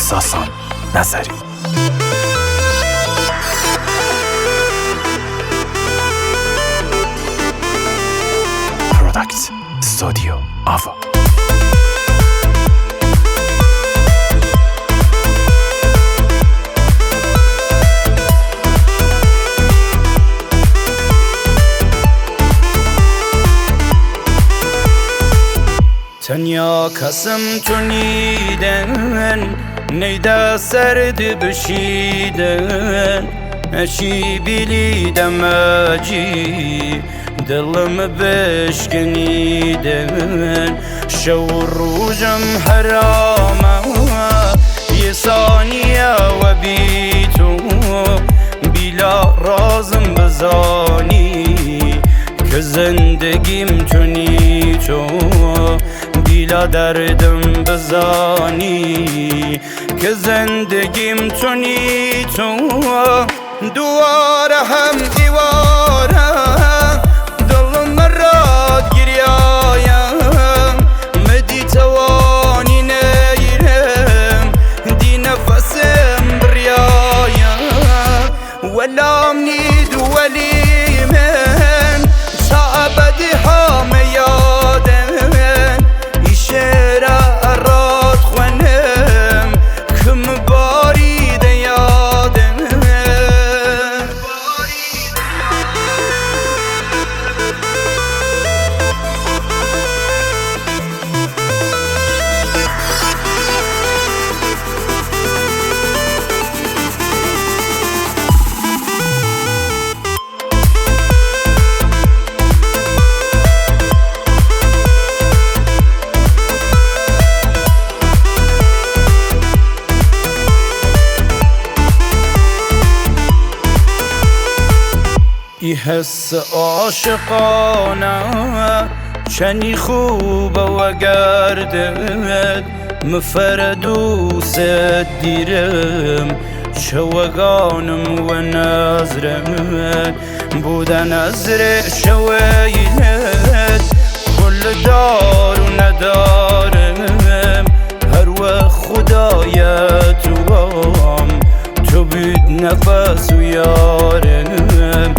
احساسان نظری. پروداکت استودیو آوا. تنیا کسم تو نیدن نیده سرد بشیدن اشی بیلیدم اجی دلم بشکنیدن شو روزم حرامه یه ثانیه و بی تو بیلا رازم بزانی که زندگیم تو نی تو بیلا دردم بزانی که زندگیم تو نی تو دواره هم دیواره دلم راد گریایم مدی توانی نیرم دی نفسم بریایم ولام نید ولی من تا ابدی همه یادم ای شعر راد خونم کم بارید یادم ای حس عاشقانه چنی خوبه و گردد مفردوست دیرم شوگانم و نظرم بوده نظر شویلت کل دار و ندارم هر وقت خدایت وام تو بید نفس و یارم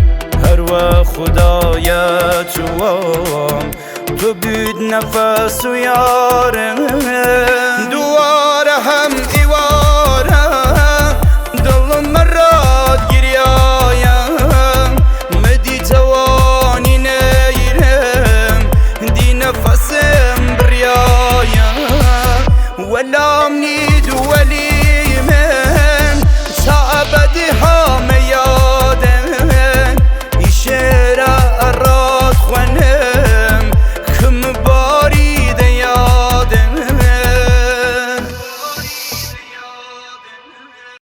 هر وقت خدایت وام تو بید نفس و یارم دواره هم دیواره دلم مراد گریایم مدی توانی نیرم دی نفسم بریایم ولام نید ولی